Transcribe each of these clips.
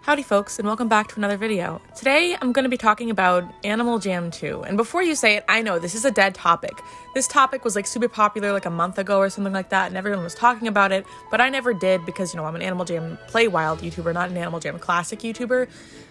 Howdy folks, and welcome back to another video. Today I'm going to be talking about Animal Jam 2, and before you say it, I know this is a dead topic. This topic was super popular like a month ago or something like that, and everyone was talking about it, but I never did because, I'm an Animal Jam Play Wild YouTuber, not an Animal Jam Classic YouTuber.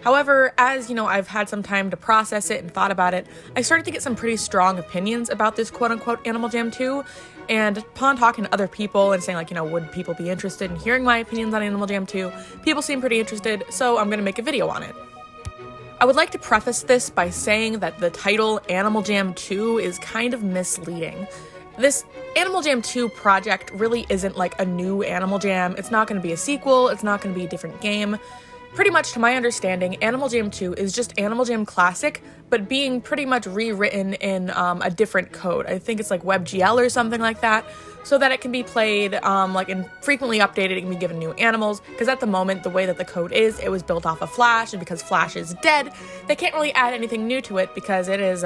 However, as, I've had some time to process it and thought about it, I started to get some pretty strong opinions about this quote-unquote Animal Jam 2, and upon talking to other people and saying, would people be interested in hearing my opinions on Animal Jam 2, people seem pretty interested, so I'm gonna make a video on it. I would like to preface this by saying that the title Animal Jam 2 is kind of misleading. This Animal Jam 2 project really isn't like a new Animal Jam. It's not going to be a sequel, it's not going to be a different game. Pretty much to my understanding, Animal Jam 2 is just Animal Jam Classic, but being pretty much rewritten in a different code. I think it's like WebGL or something like that, so that it can be played and frequently updated. It can be given new animals, because at the moment, the way that the code is, it was built off of Flash, and because Flash is dead, they can't really add anything new to it because it is,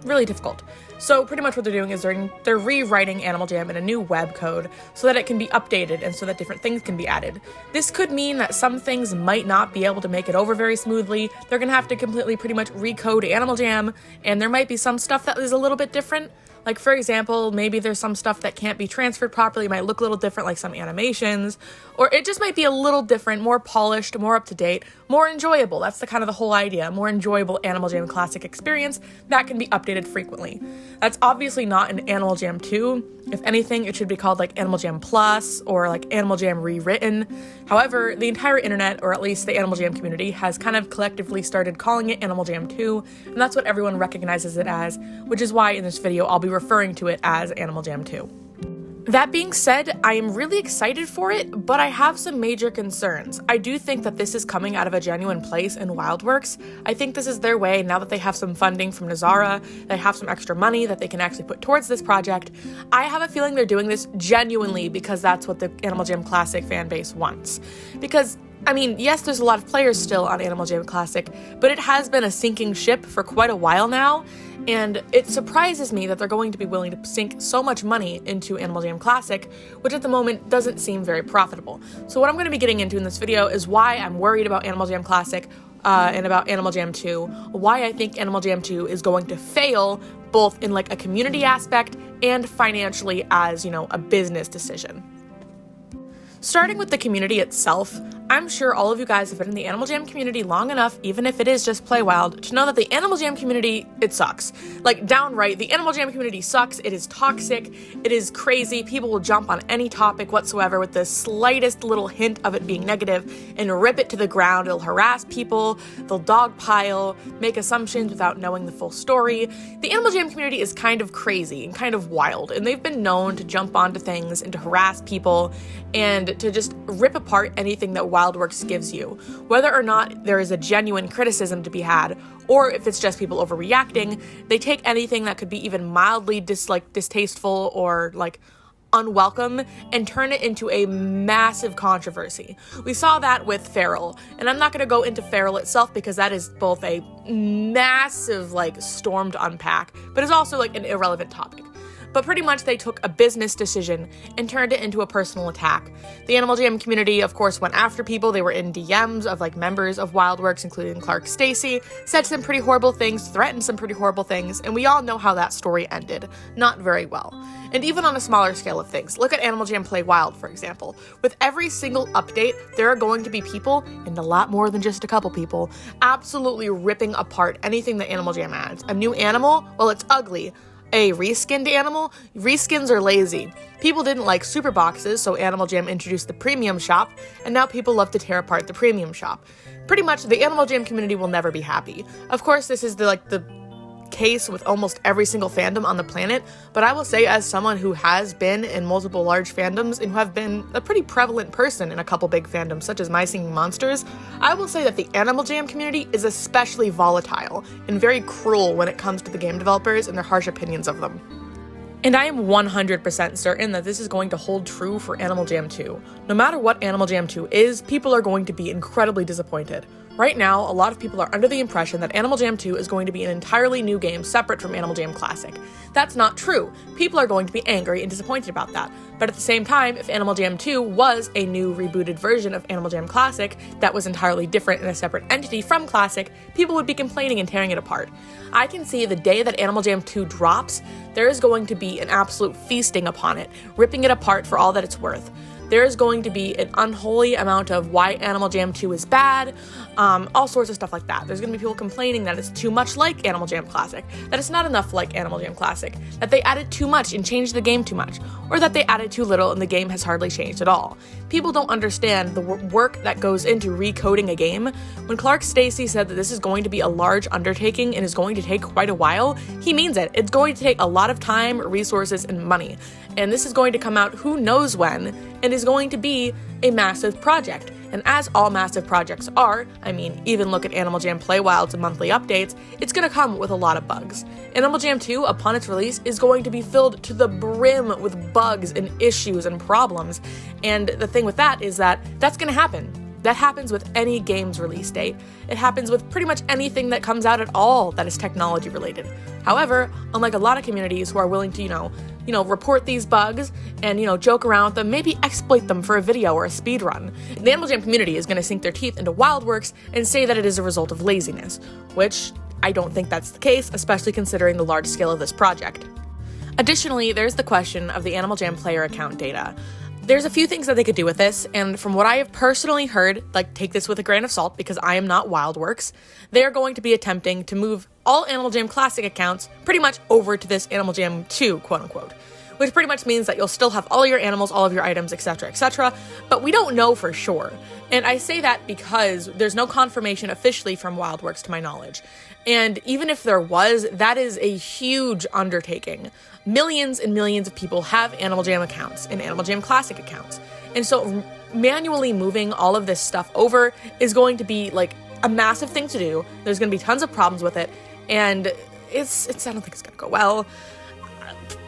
really difficult. So pretty much what they're doing is they're rewriting Animal Jam in a new web code so that it can be updated and so that different things can be added. This could mean that some things might not be able to make it over very smoothly. They're going to have to completely pretty much recode Animal Jam, and there might be some stuff that is a little bit different. Like, for example, maybe there's some stuff that can't be transferred properly, it might look a little different, like some animations, or it just might be a little different, more polished, more up-to-date, more enjoyable. That's the whole idea, more enjoyable Animal Jam Classic experience that can be updated frequently. That's obviously not an Animal Jam 2. If anything, it should be called Animal Jam Plus or Animal Jam Rewritten. However, the entire internet, or at least the Animal Jam community, has kind of collectively started calling it Animal Jam 2, and that's what everyone recognizes it as, which is why in this video I'll be referring to it as Animal Jam 2. That being said, I am really excited for it, but I have some major concerns. I do think that this is coming out of a genuine place in WildWorks. I think this is their way, now that they have some funding from Nazara, they have some extra money that they can actually put towards this project. I have a feeling they're doing this genuinely because that's what the Animal Jam Classic fan base wants. Because yes, there's a lot of players still on Animal Jam Classic, but it has been a sinking ship for quite a while now, and it surprises me that they're going to be willing to sink so much money into Animal Jam Classic, which at the moment doesn't seem very profitable. So what I'm going to be getting into in this video is why I'm worried about Animal Jam Classic and about Animal Jam 2, why I think Animal Jam 2 is going to fail both in a community aspect and financially as, a business decision. Starting with the community itself, I'm sure all of you guys have been in the Animal Jam community long enough, even if it is just Play Wild, to know that the Animal Jam community, it sucks. Downright, the Animal Jam community sucks, it is toxic, it is crazy, people will jump on any topic whatsoever with the slightest little hint of it being negative and rip it to the ground. It'll harass people, they'll dogpile, make assumptions without knowing the full story. The Animal Jam community is kind of crazy and kind of wild, and they've been known to jump onto things and to harass people and to just rip apart anything that WildWorks gives you, whether or not there is a genuine criticism to be had, or if it's just people overreacting. They take anything that could be even mildly distasteful or unwelcome and turn it into a massive controversy. We saw that with Feral, and I'm not going to go into Feral itself because that is both a massive storm to unpack, but is also an irrelevant topic. But pretty much they took a business decision and turned it into a personal attack. The Animal Jam community, of course, went after people. They were in DMs of members of WildWorks, including Clark Stacy, said some pretty horrible things, threatened some pretty horrible things, and we all know how that story ended. Not very well. And even on a smaller scale of things, look at Animal Jam Play Wild, for example. With every single update, there are going to be people, and a lot more than just a couple people, absolutely ripping apart anything that Animal Jam adds. A new animal? Well, it's ugly. A reskinned animal? Reskins are lazy. People didn't like super boxes, so Animal Jam introduced the premium shop, and now people love to tear apart the premium shop. Pretty much, the Animal Jam community will never be happy. Of course, this is the case with almost every single fandom on the planet, but I will say, as someone who has been in multiple large fandoms and who have been a pretty prevalent person in a couple big fandoms such as My Singing Monsters, I will say that the Animal Jam community is especially volatile and very cruel when it comes to the game developers and their harsh opinions of them. And I am 100% certain that this is going to hold true for Animal Jam 2. No matter what Animal Jam 2 is, people are going to be incredibly disappointed. Right now, a lot of people are under the impression that Animal Jam 2 is going to be an entirely new game separate from Animal Jam Classic. That's not true. People are going to be angry and disappointed about that. But at the same time, if Animal Jam 2 was a new rebooted version of Animal Jam Classic that was entirely different and a separate entity from Classic, people would be complaining and tearing it apart. I can see the day that Animal Jam 2 drops, there is going to be an absolute feasting upon it, ripping it apart for all that it's worth. There is going to be an unholy amount of why Animal Jam 2 is bad, all sorts of stuff like that. There's going to be people complaining that it's too much like Animal Jam Classic, that it's not enough like Animal Jam Classic, that they added too much and changed the game too much, or that they added too little and the game has hardly changed at all. People don't understand the work that goes into recoding a game. When Clark Stacey said that this is going to be a large undertaking and is going to take quite a while, he means it. It's going to take a lot of time, resources, and money. And this is going to come out who knows when, and is going to be a massive project. And as all massive projects are, I mean, even look at Animal Jam Playwild's monthly updates, it's going to come with a lot of bugs. Animal Jam 2, upon its release, is going to be filled to the brim with bugs and issues and problems. And the thing with that is that that's going to happen. That happens with any game's release date. It happens with pretty much anything that comes out at all that is technology related. However, unlike a lot of communities who are willing to, report these bugs and, joke around with them, maybe exploit them for a video or a speed run, the Animal Jam community is going to sink their teeth into WildWorks and say that it is a result of laziness, which I don't think that's the case, especially considering the large scale of this project. Additionally, there's the question of the Animal Jam player account data. There's a few things that they could do with this, and from what I have personally heard, take this with a grain of salt because I am not WildWorks, they are going to be attempting to move all Animal Jam Classic accounts pretty much over to this Animal Jam 2, quote-unquote, which pretty much means that you'll still have all your animals, all of your items, etc., but we don't know for sure. And I say that because there's no confirmation officially from WildWorks to my knowledge. And even if there was, that is a huge undertaking. Millions and millions of people have Animal Jam accounts and Animal Jam Classic accounts. And so manually moving all of this stuff over is going to be a massive thing to do. There's going to be tons of problems with it. And I don't think it's going to go well.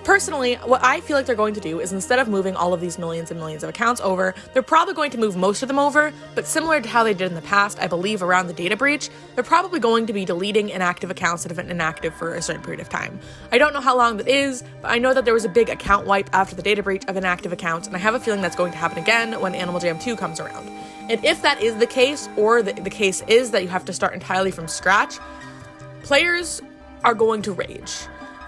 Personally, what I feel like they're going to do is instead of moving all of these millions and millions of accounts over, they're probably going to move most of them over, but similar to how they did in the past, I believe around the data breach, they're probably going to be deleting inactive accounts that have been inactive for a certain period of time. I don't know how long that is, but I know that there was a big account wipe after the data breach of inactive accounts, and I have a feeling that's going to happen again when Animal Jam 2 comes around. And if that is the case, or the case is that you have to start entirely from scratch, players are going to rage.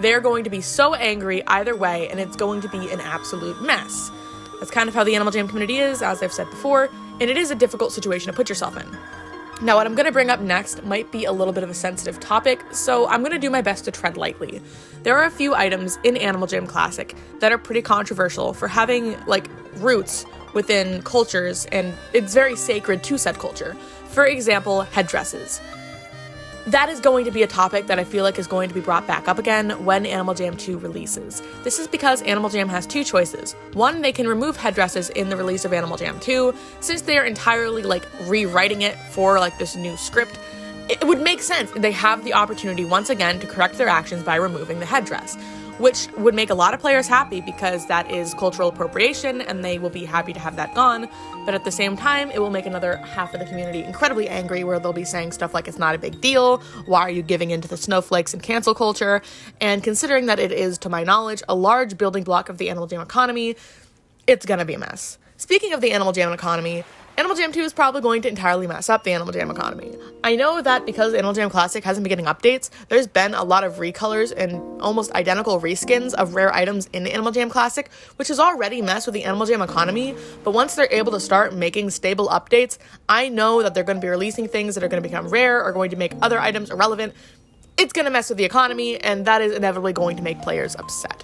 They're going to be so angry either way, and it's going to be an absolute mess. That's kind of how the Animal Jam community is, as I've said before, and it is a difficult situation to put yourself in. Now, what I'm going to bring up next might be a little bit of a sensitive topic, so I'm going to do my best to tread lightly. There are a few items in Animal Jam Classic that are pretty controversial for having, roots within cultures, and it's very sacred to said culture. For example, headdresses. That is going to be a topic that I feel like is going to be brought back up again when Animal Jam 2 releases. This is because Animal Jam has two choices. One, they can remove headdresses in the release of Animal Jam 2. Since they are entirely rewriting it for this new script, it would make sense. They have the opportunity once again to correct their actions by removing the headdress, which would make a lot of players happy because that is cultural appropriation and they will be happy to have that gone. But at the same time, it will make another half of the community incredibly angry where they'll be saying stuff like, it's not a big deal, why are you giving into the snowflakes and cancel culture? And considering that it is, to my knowledge, a large building block of the Animal Jam economy, it's gonna be a mess. Speaking of the Animal Jam economy, Animal Jam 2 is probably going to entirely mess up the Animal Jam economy. I know that because Animal Jam Classic hasn't been getting updates, there's been a lot of recolors and almost identical reskins of rare items in Animal Jam Classic, which has already messed with the Animal Jam economy, but once they're able to start making stable updates, I know that they're going to be releasing things that are going to become rare or going to make other items irrelevant. It's going to mess with the economy, and that is inevitably going to make players upset.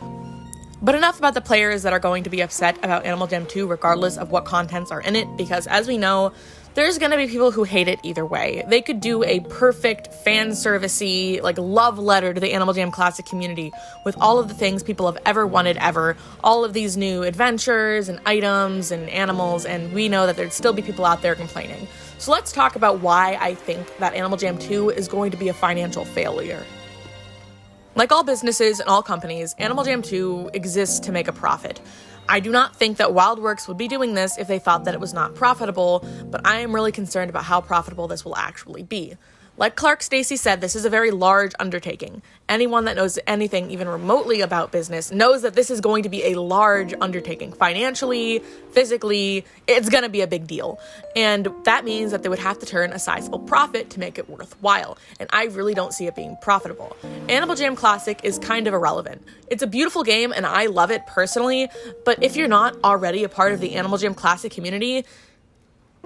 But enough about the players that are going to be upset about Animal Jam 2 regardless of what contents are in it, because as we know, there's going to be people who hate it either way. They could do a perfect fan servicey, love letter to the Animal Jam Classic community with all of the things people have ever wanted ever, all of these new adventures and items and animals, and we know that there'd still be people out there complaining. So let's talk about why I think that Animal Jam 2 is going to be a financial failure. Like all businesses and all companies, Animal Jam 2 exists to make a profit. I do not think that WildWorks would be doing this if they thought that it was not profitable, but I am really concerned about how profitable this will actually be. Like Clark Stacey said, this is a very large undertaking. Anyone that knows anything even remotely about business knows that this is going to be a large undertaking. Financially, physically, it's going to be a big deal. And that means that they would have to turn a sizable profit to make it worthwhile. And I really don't see it being profitable. Animal Jam Classic is kind of irrelevant. It's a beautiful game and I love it personally, but if you're not already a part of the Animal Jam Classic community,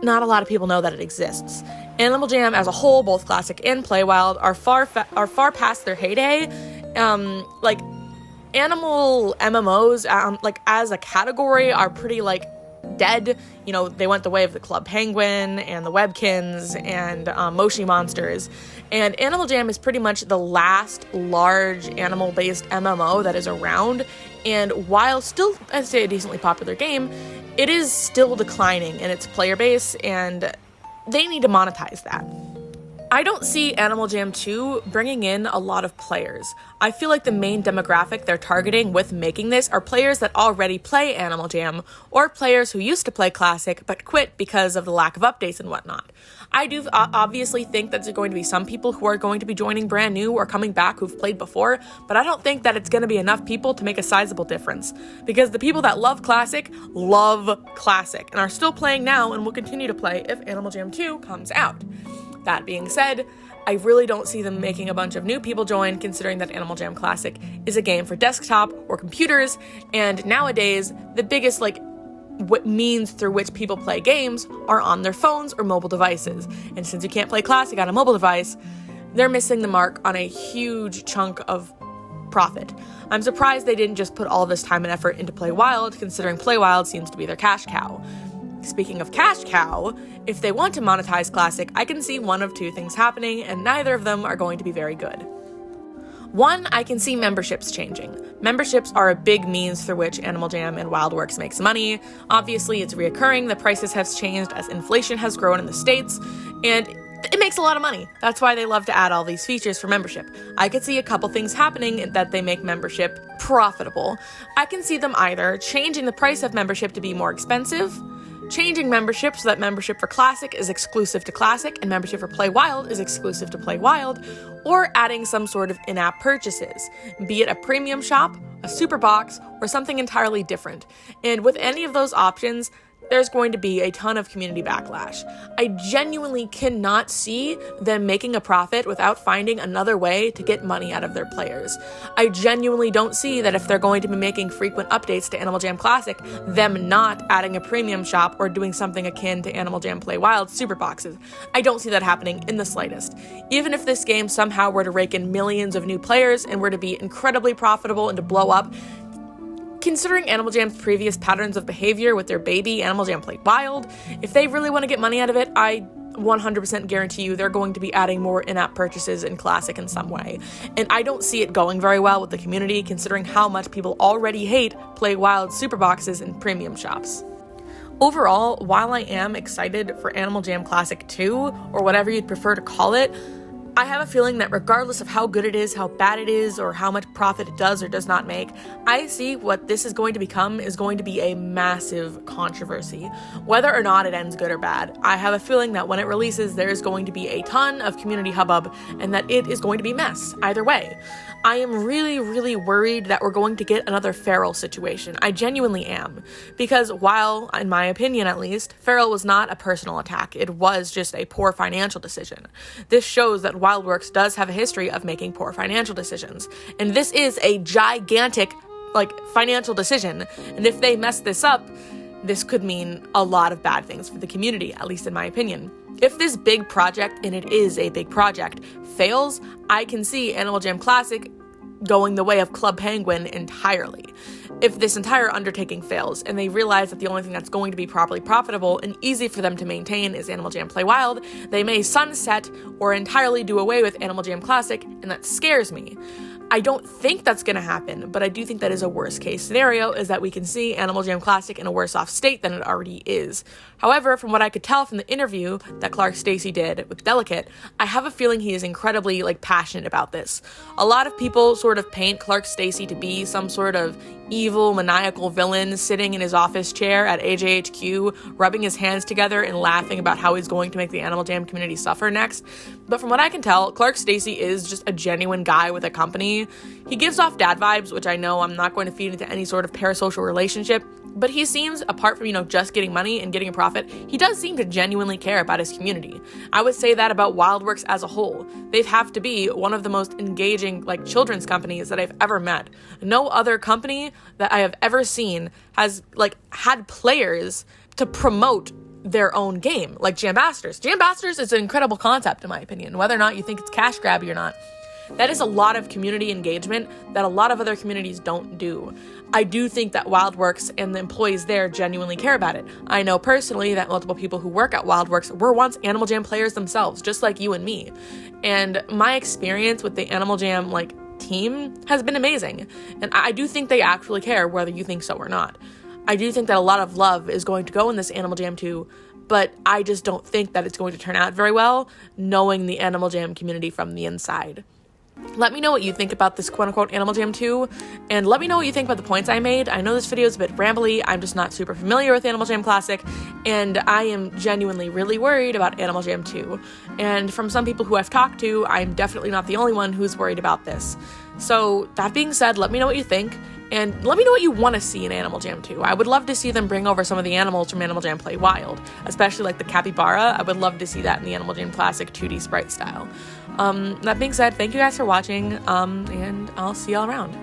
not a lot of people know that it exists. Animal Jam as a whole, both Classic and Playwild, are far past their heyday. Like animal MMOs, like as a category, are pretty like dead. You know, they went the way of the Club Penguin and the Webkins and Moshi Monsters. And Animal Jam is pretty much the last large animal-based MMO that is around. And while still, I'd say, a decently popular game, it is still declining in its player base, and they need to monetize that. I don't see Animal Jam 2 bringing in a lot of players. I feel like the main demographic they're targeting with making this are players that already play Animal Jam, or players who used to play Classic but quit because of the lack of updates and whatnot. I do obviously think that there's going to be some people who are going to be joining brand new or coming back who've played before, but I don't think that it's going to be enough people to make a sizable difference, because the people that love Classic and are still playing now and will continue to play if Animal Jam 2 comes out. That being said, I really don't see them making a bunch of new people join, considering that Animal Jam Classic is a game for desktop or computers, and nowadays the biggest what means through which people play games are on their phones or mobile devices. And since you can't play Classic on a mobile device, they're missing the mark on a huge chunk of profit. I'm surprised they didn't just put all this time and effort into Playwild, considering Playwild seems to be their cash cow. Speaking of cash cow, if they want to monetize Classic, I can see one of two things happening, and neither of them are going to be very good. One, I can see memberships changing. Memberships are a big means through which Animal Jam and WildWorks makes money. Obviously, it's reoccurring, the prices have changed as inflation has grown in the States, and it makes a lot of money. That's why they love to add all these features for membership. I could see a couple things happening that they make membership profitable. I can see them either changing the price of membership to be more expensive, changing membership so that membership for Classic is exclusive to Classic and membership for Playwild is exclusive to Playwild, or adding some sort of in-app purchases, be it a premium shop, a super box, or something entirely different. And with any of those options, there's going to be a ton of community backlash. I genuinely cannot see them making a profit without finding another way to get money out of their players. I genuinely don't see that if they're going to be making frequent updates to Animal Jam Classic, them not adding a premium shop or doing something akin to Animal Jam Playwild super boxes. I don't see that happening in the slightest. Even if this game somehow were to rake in millions of new players and were to be incredibly profitable and to blow up, considering Animal Jam's previous patterns of behavior with their baby, Animal Jam Playwild, if they really want to get money out of it, I 100% guarantee you they're going to be adding more in-app purchases in Classic in some way. And I don't see it going very well with the community, considering how much people already hate Playwild super boxes and premium shops. Overall, while I am excited for Animal Jam Classic 2, or whatever you'd prefer to call it, I have a feeling that regardless of how good it is, how bad it is, or how much profit it does or does not make, I see what this is going to become is going to be a massive controversy. Whether or not it ends good or bad, I have a feeling that when it releases, there is going to be a ton of community hubbub and that it is going to be mess either way. I am really, really worried that we're going to get another Feral situation. I genuinely am. Because while, in my opinion at least, Feral was not a personal attack, it was just a poor financial decision. This shows that WildWorks does have a history of making poor financial decisions. And this is a gigantic, financial decision. And if they mess this up, this could mean a lot of bad things for the community, at least in my opinion. If this big project, and it is a big project, fails, I can see Animal Jam Classic going the way of Club Penguin entirely. If this entire undertaking fails, and they realize that the only thing that's going to be properly profitable and easy for them to maintain is Animal Jam Playwild, they may sunset or entirely do away with Animal Jam Classic, and that scares me. I don't think that's going to happen, but I do think that is a worst case scenario, is that we can see Animal Jam Classic in a worse off state than it already is. However, from what I could tell from the interview that Clark Stacey did with Delicate, I have a feeling he is incredibly passionate about this. A lot of people sort of paint Clark Stacey to be some sort of evil, maniacal villain sitting in his office chair at AJHQ, rubbing his hands together and laughing about how he's going to make the Animal Jam community suffer next. But from what I can tell, Clark Stacey is just a genuine guy with a company. He gives off dad vibes, which I know I'm not going to feed into any sort of parasocial relationship, but he seems, apart from, just getting money and getting a profit, he does seem to genuinely care about his community. I would say that about WildWorks as a whole. They have to be one of the most engaging, children's companies that I've ever met. No other company that I have ever seen has, had players to promote their own game, like Jambasters. Jambasters is an incredible concept, in my opinion, whether or not you think it's cash grabby or not. That is a lot of community engagement that a lot of other communities don't do. I do think that WildWorks and the employees there genuinely care about it. I know personally that multiple people who work at WildWorks were once Animal Jam players themselves, just like you and me. And my experience with the Animal Jam, team has been amazing. And I do think they actually care, whether you think so or not. I do think that a lot of love is going to go in this Animal Jam 2, but I just don't think that it's going to turn out very well, knowing the Animal Jam community from the inside. Let me know what you think about this quote-unquote Animal Jam 2, and let me know what you think about the points I made. I know this video is a bit rambly, I'm just not super familiar with Animal Jam Classic, and I am genuinely really worried about Animal Jam 2. And from some people who I've talked to, I'm definitely not the only one who's worried about this. So, that being said, let me know what you think, and let me know what you want to see in Animal Jam 2. I would love to see them bring over some of the animals from Animal Jam Play Wild, especially the capybara. I would love to see that in the Animal Jam Classic 2D sprite style. That being said, thank you guys for watching, and I'll see y'all around.